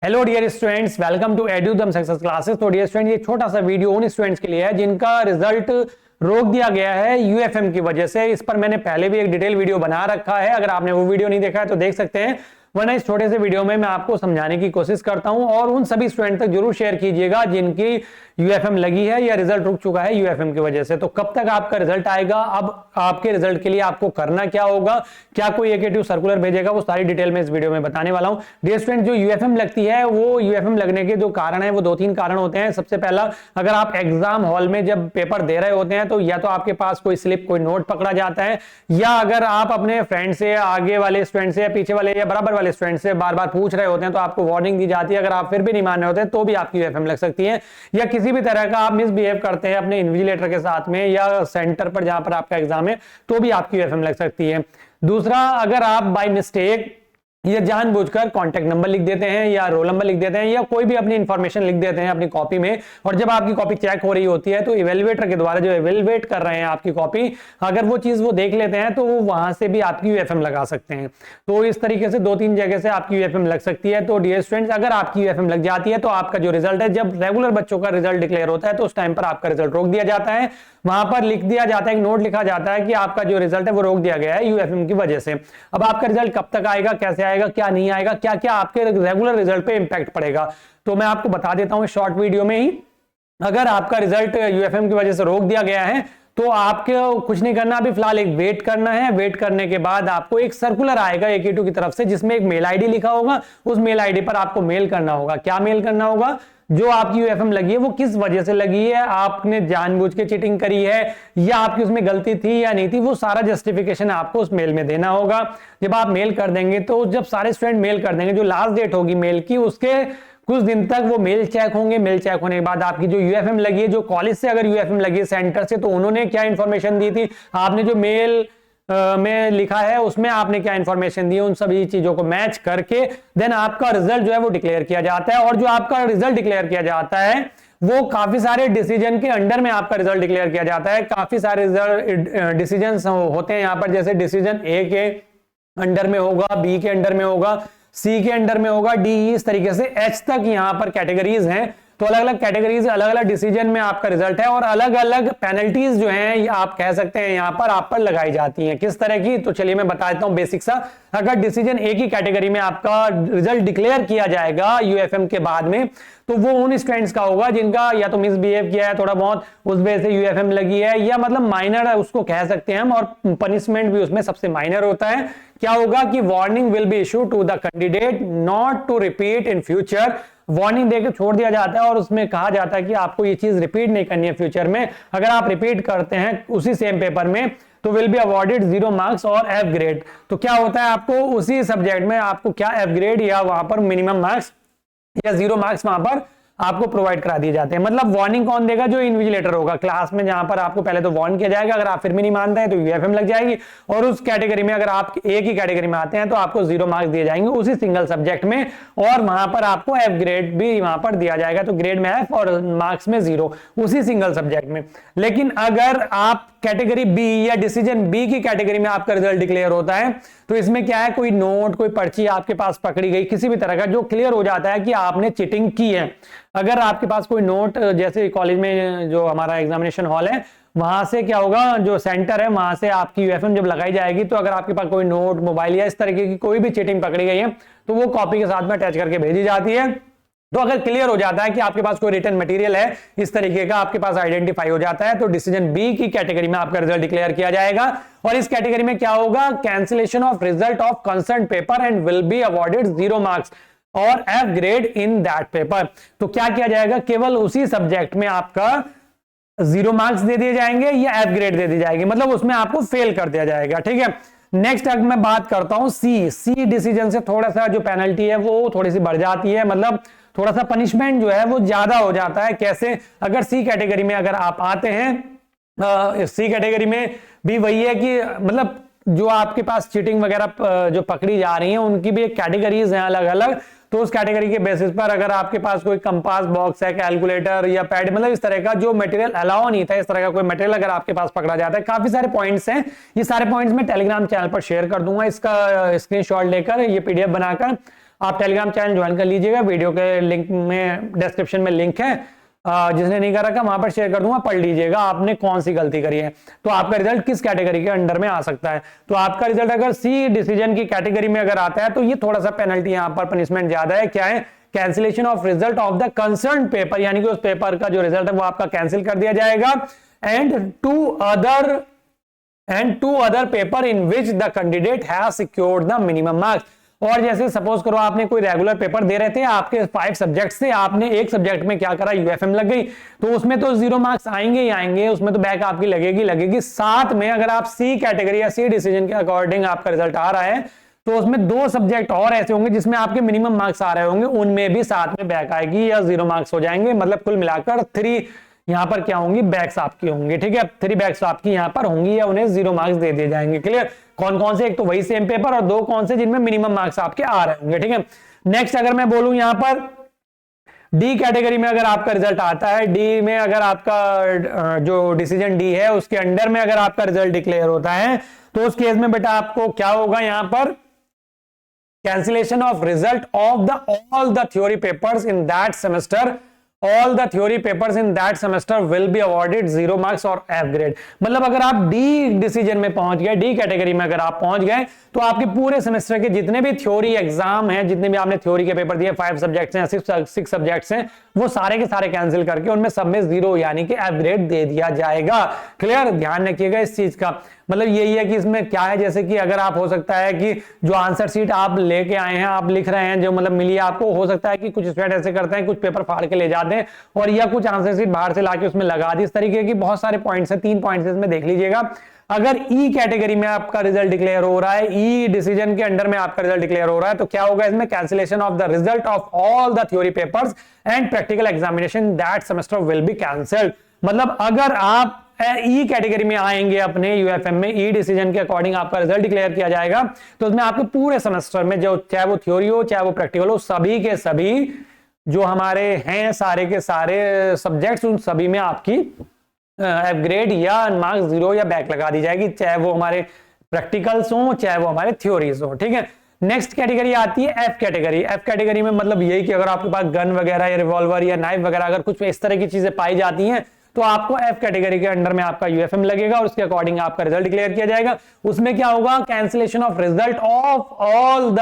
Hello dear students, welcome to Edudham success classes. तो dear student, ये छोटा सा वीडियो उन स्टूडेंट्स के लिए है जिनका रिजल्ट रोक दिया गया है यूएफएम की वजह से। इस पर मैंने पहले भी एक डिटेल वीडियो बना रखा है, अगर आपने वो वीडियो नहीं देखा है तो देख सकते हैं, वरना इस छोटे से वीडियो में मैं आपको समझाने की कोशिश करता हूं। और उन सभी स्टूडेंट तक जरूर शेयर कीजिएगा जिनकी यूएफएम लगी है या रिजल्ट रुक चुका है यूएफएम की वजह से। तो कब तक आपका रिजल्ट आएगा, अब आपके रिजल्ट के लिए आपको करना क्या होगा, क्या कोई एकेटिव सर्कुलर भेजेगा, वो सारी डिटेल में इस वीडियो में बताने वाला हूं। डियर स्टूडेंट, जो यूएफएम लगती है वो यूएफएम लगने के जो कारण है वो दो तीन कारण होते हैं। सबसे पहला, अगर आप एग्जाम हॉल में जब पेपर दे रहे होते हैं तो या तो आपके पास कोई स्लिप कोई नोट पकड़ा जाता है, या अगर आप अपने फ्रेंड से, आगे वाले स्टूडेंट से या पीछे वाले या बराबर वाले स्टूडेंट से बार बार पूछ रहे होते हैं तो आपको वार्निंग दी जाती है। अगर आप फिर भी नहीं मान रहे होते हैं तो भी आपकी यूएफएम लग सकती है। या किसी भी तरह का आप मिसबिहेव करते हैं अपने इन्विजिलेटर के साथ में या सेंटर पर जहां पर आपका एग्जाम है तो भी आपकी यूएफएम लग सकती है। दूसरा, अगर आप बाय मिस्टेक या जानबूझकर कॉन्टैक्ट नंबर लिख देते हैं या रोल नंबर लिख देते हैं या कोई भी अपनी इंफॉर्मेशन लिख देते हैं अपनी कॉपी में, और जब आपकी कॉपी चेक हो रही होती है तो इवेलुएटर के द्वारा जो इवेलुएट कर रहे हैं आपकी कॉपी, अगर वो चीज वो देख लेते हैं तो वो वहां से भी आपकी यूएफएम लगा सकते हैं। तो इस तरीके से दो तीन जगह से आपकी यूएफएम लग सकती है। तो डियर स्टूडेंट्स, अगर आपकी यूएफएम लग जाती है तो आपका जो रिजल्ट है, जब रेगुलर बच्चों का रिजल्ट डिक्लेयर होता है तो उस टाइम पर आपका रिजल्ट रोक दिया जाता है। वहां पर लिख दिया जाता है, एक नोट लिखा जाता है कि आपका जो रिजल्ट है वो रोक दिया गया है यूएफएम की वजह से। अब आपका रिजल्ट कब तक आएगा, कैसे आएगा, क्या नहीं आएगा, क्या क्या आपके रेगुलर रिजल्ट पे इंपैक्ट पड़ेगा, तो मैं आपको बता देता हूं शॉर्ट वीडियो में ही। अगर आपका रिजल्ट यूएफएम की वजह से रोक दिया गया है तो आपको कुछ नहीं करना, अभी फिलहाल एक वेट करना है। वेट करने के बाद आपको एक सर्कुलर आएगा एकेटू की तरफ से जिसमें एक मेल आईडी लिखा होगा, उस मेल आईडी पर आपको मेल करना होगा। क्या मेल करना होगा? जो आपकी यूएफएम लगी है वो किस वजह से लगी है, आपने जानबूझ के चीटिंग करी है या आपकी उसमें गलती थी या नहीं थी, वो सारा जस्टिफिकेशन आपको उस मेल में देना होगा। जब आप मेल कर देंगे तो जब सारे स्टूडेंट मेल कर देंगे, जो लास्ट डेट होगी मेल की उसके कुछ दिन तक वो मेल चेक होंगे। मेल चेक होने के बाद आपकी जो यूएफएम लगी है, जो कॉलेज से अगर यूएफएम लगी है सेंटर से, तो उन्होंने क्या इंफॉर्मेशन दी थी, आपने जो मेल में लिखा है उसमें आपने क्या इंफॉर्मेशन दी, उन सभी चीजों को मैच करके देन आपका रिजल्ट जो है वो डिक्लेयर किया जाता है। और जो आपका रिजल्ट डिक्लेयर किया जाता है वो काफी सारे डिसीजन के अंडर में आपका रिजल्ट डिक्लेयर किया जाता है। काफी सारे डिसीजन होते हैं यहाँ पर, जैसे डिसीजन ए के अंडर में होगा, बी के अंडर में होगा, सी के अंडर में होगा, डी, इस तरीके से एच तक यहाँ पर कैटेगरीज हैं। तो अलग अलग कैटेगरीज, अलग अलग डिसीजन में आपका रिजल्ट है और अलग अलग पेनल्टीज जो हैं आप कह सकते हैं यहाँ पर आप पर लगाई जाती हैं। किस तरह की, तो चलिए मैं बता देता हूँ बेसिक सा। अगर डिसीजन ए की कैटेगरी में आपका रिजल्ट डिक्लेयर किया जाएगा यूएफएम के बाद में, तो वो उन स्टूडेंट्स का होगा जिनका या तो मिसबिहेव किया है थोड़ा बहुत, उस वजह से यूएफएम लगी है, या मतलब माइनर है उसको कह सकते हैं हम, और पनिशमेंट भी उसमें सबसे माइनर होता है। क्या होगा कि warning will be issue to the candidate not to repeat in future. Warning देकर छोड़ दिया जाता है और उसमें कहा जाता है कि आपको ये चीज रिपीट नहीं करनी है फ्यूचर में। अगर आप रिपीट करते हैं उसी सेम पेपर में तो विल बी अवॉर्डेड 0 मार्क्स और एफ ग्रेड। तो क्या होता है, आपको उसी सब्जेक्ट में आपको क्या एफ ग्रेड या वहां पर मिनिमम मार्क्स या 0 मार्क्स वहां पर आपको प्रोवाइड करा दिए जाते हैं। मतलब वार्निंग कौन देगा? जो इन्विजिलेटर होगा क्लास में, जहां पर आपको पहले तो वार्न किया जाएगा, अगर आप फिर भी नहीं मानते हैं तो यूएफएम लग जाएगी। और उस कैटेगरी में अगर आप ए की कैटेगरी में आते हैं तो आपको 0 मार्क्स दिए जाएंगे उसी सिंगल सब्जेक्ट में, और वहां पर आपको एफ ग्रेड भी वहां पर दिया जाएगा। तो ग्रेड में एफ और मार्क्स में 0 उसी सिंगल सब्जेक्ट में। लेकिन अगर आप कैटेगरी बी या डिसीजन बी की कैटेगरी में आपका रिजल्ट डिक्लेयर होता है तो इसमें क्या है, कोई नोट कोई पर्ची आपके पास पकड़ी गई किसी भी तरह का, जो क्लियर हो जाता है कि आपने चीटिंग की है। अगर आपके पास कोई नोट, जैसे कॉलेज में जो हमारा एग्जामिनेशन हॉल है वहां से क्या होगा, जो सेंटर है वहां से आपकी यूएफएम जब लगाई जाएगी, तो अगर आपके पास कोई नोट, मोबाइल या इस तरीके की कोई भी चीटिंग पकड़ी गई है तो वो कॉपी के साथ में अटैच करके भेजी जाती है। तो अगर क्लियर हो जाता है कि आपके पास कोई रिटर्न मटेरियल है इस तरीके का, आपके पास आइडेंटिफाई हो जाता है, तो डिसीजन बी की कैटेगरी में आपका रिजल्ट डिक्लेयर किया जाएगा। और इस कैटेगरी में क्या होगा, cancellation of result of concern paper and will be awarded 0 marks और F grade in that paper. तो क्या किया जाएगा, केवल उसी सब्जेक्ट में आपका 0 मार्क्स दे दिए जाएंगे या एफ ग्रेड दे दी जाएगी, मतलब उसमें आपको फेल कर दिया जाएगा। ठीक है, नेक्स्ट अगर मैं बात करता हूं सी डिसीजन से थोड़ा सा जो पेनल्टी है वो थोड़ी सी बढ़ जाती है, मतलब थोड़ा सा पनिशमेंट जो है वो ज्यादा हो जाता है। कैसे, अगर सी कैटेगरी में अगर आप आते हैं, सी कैटेगरी में भी वही है कि मतलब जो आपके पास चीटिंग वगैरह जो पकड़ी जा रही है उनकी भी एक कैटेगरीज हैं अलग अलग। तो उस कैटेगरी के बेसिस पर अगर आपके पास कोई कंपास बॉक्स है, कैलकुलेटर या पैड, मतलब इस तरह का जो मटेरियल अलाउ नहीं था, इस तरह का कोई मटेरियल अगर आपके पास पकड़ा जाता है, काफी सारे पॉइंट्स हैं। ये सारे पॉइंट्स मैं टेलीग्राम चैनल पर शेयर कर दूंगा, इसका स्क्रीनशॉट लेकर ये पीडीएफ बनाकर आप टेलीग्राम चैनल ज्वाइन कर लीजिएगा, वीडियो के लिंक में डिस्क्रिप्शन में लिंक है, जिसने नहीं कर रखा वहां पर शेयर कर दूंगा, पढ़ लीजिएगा आपने कौन सी गलती करी है, तो आपका रिजल्ट किस कैटेगरी के अंडर में आ सकता है। तो आपका रिजल्ट अगर सी डिसीजन की कैटेगरी में अगर आता है तो ये थोड़ा सा पेनल्टी, यहाँ पर पनिशमेंट ज्यादा है। क्या है? Cancellation of result of the concern paper, यानी कि उस पेपर का जो रिजल्ट है वो आपका कैंसिल कर दिया जाएगा। And to other paper in which the candidate has secured the minimum marks. और जैसे सपोज करो आपने कोई रेगुलर पेपर दे रहे थे, आपके 5 सब्जेक्ट से, आपने एक सब्जेक्ट में क्या करा, यूएफएम लग गई, तो उसमें तो 0 मार्क्स आएंगे ही आएंगे, उसमें तो बैक आपकी लगेगी। साथ में अगर आप सी कैटेगरी या सी डिसीजन के अकॉर्डिंग आपका रिजल्ट आ रहा है तो उसमें 2 सब्जेक्ट और ऐसे होंगे जिसमें आपके मिनिमम मार्क्स आ रहे होंगे, उनमें भी साथ में बैक आएगी या 0 मार्क्स हो जाएंगे। मतलब कुल मिलाकर 3 यहां पर क्या होंगी, बैक्स आपकी होंगी। ठीक है, 3 बैक्स आपकी यहां पर होंगी या उन्हें 0 मार्क्स दे दिए जाएंगे। क्लियर? कौन कौन से? एक तो वही सेम पेपर और 2 कौन से जिनमें मिनिमम मार्क्स आपके आ रहे होंगे। ठीक है, नेक्स्ट अगर मैं बोलूं यहां पर डी कैटेगरी में अगर आपका रिजल्ट आता है, डी में अगर आपका जो डिसीजन डी है उसके अंडर में अगर आपका रिजल्ट डिक्लेयर होता है तो उस केस में बेटा आपको क्या होगा, यहां पर cancellation of result of all the theory papers in that semester, all the theory papers in that semester will be awarded 0 marks और F grade। मतलब अगर आप डी डिसीजन में पहुंच गए, डी कैटेगरी में अगर आप पहुंच गए तो आपके पूरे सेमेस्टर के जितने भी थ्योरी एग्जाम हैं, जितने भी आपने थ्योरी के पेपर दिए, 5 सब्जेक्ट्स हैं, 6 सब्जेक्ट्स हैं, वो सारे के सारे कैंसिल करके उनमें सब में 0 यानी कि F ग्रेड दे दिया जाएगा। क्लियर? ध्यान रखिएगा इस चीज का। मतलब यही है कि इसमें क्या है, जैसे कि अगर आप हो सकता है कि जो आंसर शीट आप लेके आए हैं, आप लिख रहे हैं, जो मतलब मिली है आपको, हो सकता है कि कुछ स्टूडेंट ऐसे करते हैं, कुछ पेपर फाड़ के ले जाते हैं और या कुछ आंसर शीट बाहर से लाके उसमें लगा दी। इस तरीके की बहुत सारे पॉइंट्स हैं, 3 पॉइंट्स इसमें देख लीजिएगा। अगर ई कैटेगरी में आपका रिजल्ट डिक्लेयर हो रहा है, ई डिसीजन के अंडर में आपका रिजल्ट डिक्लेयर हो रहा है, तो क्या होगा इसमें, cancellation of the result of all the theory papers and practical examination that semester will be cancelled. मतलब अगर आप ई कैटेगरी में आएंगे अपने यूएफएम में, ई डिसीजन के अकॉर्डिंग आपका रिजल्ट डिक्लेयर किया जाएगा, तो उसमें आपके पूरे सेमेस्टर में जो चाहे वो थ्योरी हो चाहे वो प्रैक्टिकल हो, सभी के सभी जो हमारे हैं सारे के सारे सब्जेक्ट्स, उन सभी में आपकी एफ ग्रेड या मार्क्स 0 या बैक लगा दी जाएगी, चाहे वो हमारे प्रैक्टिकल्स हो चाहे वो हमारे थ्योरीज हो। ठीक है, नेक्स्ट कैटेगरी आती है एफ कैटेगरी। एफ कैटेगरी में मतलब यही कि अगर आपके पास गन वगैरह या रिवॉल्वर या नाइफ वगैरह अगर कुछ इस तरह की चीजें पाई जाती हैं तो आपको एफ कैटेगरी के अंडर में आपका यूएफएम लगेगा और उसके अकॉर्डिंग आपका रिजल्ट डिक्लेयर किया जाएगा। उसमें क्या होगा, cancellation of result of all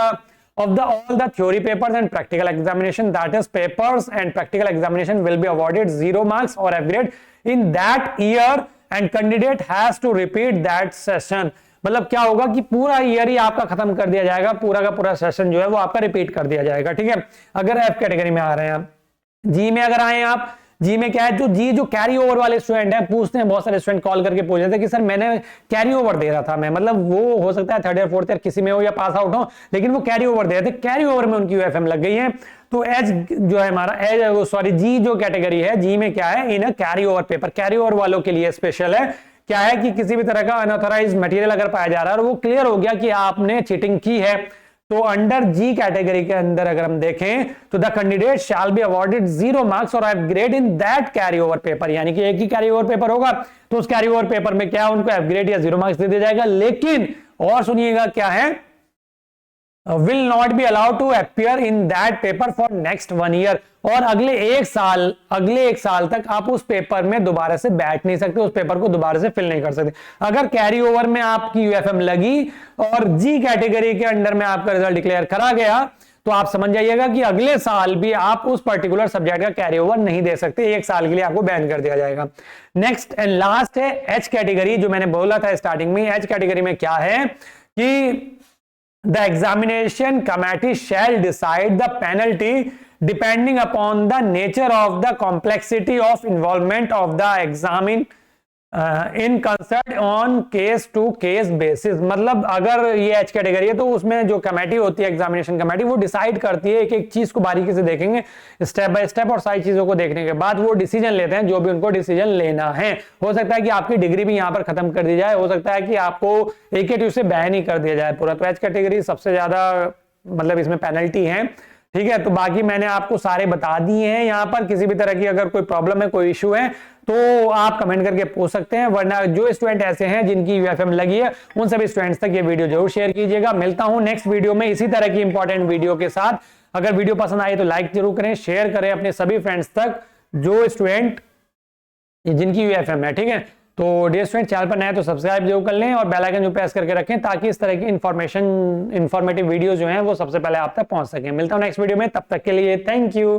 the theory papers and practical examination, that is papers and practical examination will be awarded 0 marks or F grade in that year and candidate has to repeat that session। मतलब क्या होगा कि पूरा year ही आपका खत्म कर दिया जाएगा, पूरा का पूरा सेशन जो है वो आपका रिपीट कर दिया जाएगा। ठीक है, अगर एफ कैटेगरी में आ रहे हैं आप। जी में अगर आए आप, जी में क्या है, जो कैरी ओवर वाले स्टूडेंट हैं, पूछते हैं बहुत सारे स्टूडेंट कॉल करके पूछ रहे थे कि सर मैंने कैरी ओवर दे रहा था, मैं मतलब वो हो सकता है 3rd या 4th ईयर किसी में हो या पास आउट हो, लेकिन वो कैरी ओवर दे रहे थे, कैरी ओवर में उनकी यूएफएम लग गई है। तो एच जो है हमारा जी जो कैटेगरी है, जी में क्या है, in carry over paper, carry over वालों के लिए स्पेशल है। क्या है कि किसी भी तरह का अनऑथराइज मटेरियल अगर पाया जा रहा है और वो क्लियर हो गया कि आपने चीटिंग की है, तो अंडर जी कैटेगरी के अंदर अगर हम देखें तो the candidate shall be awarded 0 marks और F grade in that carry over paper. यानी कि एक ही कैरी ओवर पेपर होगा तो उस कैरी ओवर पेपर में क्या उनको एफ ग्रेड या 0 मार्क्स दे दिया जाएगा। लेकिन और सुनिएगा क्या है, will not be allowed to appear in that paper for next 1 year। और अगले एक साल तक आप उस पेपर में दोबारा से बैठ नहीं सकते, उस पेपर को दोबारा से फिल नहीं कर सकते। अगर कैरी ओवर में आपकी यूएफएम लगी और जी कैटेगरी के अंडर में आपका रिजल्ट डिक्लेयर करा गया तो आप समझ जाइएगा कि अगले साल भी आप उस पर्टिकुलर सब्जेक्ट का कैरी ओवर नहीं दे सकते, 1 साल के लिए आपको बैन कर दिया जाएगा। नेक्स्ट एंड लास्ट है एच कैटेगरी, जो मैंने बोला था स्टार्टिंग में। एच कैटेगरी में क्या है कि the examination committee shall decide the penalty depending upon the nature of the complexity of involvement of the examined in concert on case to case basis। मतलब अगर ये एच कैटेगरी है तो उसमें जो कमेटी होती है, एग्जामिनेशन कमेटी, वो डिसाइड करती है, एक एक चीज को बारीकी से देखेंगे स्टेप बाय स्टेप और सारी चीजों को देखने के बाद वो डिसीजन लेते हैं जो भी उनको डिसीजन लेना है। हो सकता है कि आपकी डिग्री भी यहां पर खत्म कर दी जाए, हो सकता है कि आपको AKTU से बैन ही कर दिया जाए पूरा। तो एच कैटेगरी सबसे ज्यादा मतलब इसमें पेनल्टी है। ठीक है, तो बाकी मैंने आपको सारे बता दिए हैं। यहाँ पर किसी भी तरह की अगर कोई प्रॉब्लम है, कोई इश्यू है तो आप कमेंट करके पूछ सकते हैं, वरना जो स्टूडेंट ऐसे हैं जिनकी यूएफएम लगी है उन सभी स्टूडेंट्स तक ये वीडियो जरूर शेयर कीजिएगा। मिलता हूं नेक्स्ट वीडियो में इसी तरह की इंपॉर्टेंट वीडियो के साथ। अगर वीडियो पसंद आए तो लाइक जरूर करें, शेयर करें अपने सभी फ्रेंड्स तक जो स्टूडेंट जिनकी यूएफएम है, ठीक है। तो डियर स्टूडेंट, चैनल पर नए तो सब्सक्राइब जरूर कर लें और बेल आइकन जो प्रेस करके रखें ताकि इस तरह की इंफॉर्मेटिव वीडियो जो हैं वो सबसे पहले आप तक पहुंच सके। मिलता हूं नेक्स्ट वीडियो में, तब तक के लिए थैंक यू।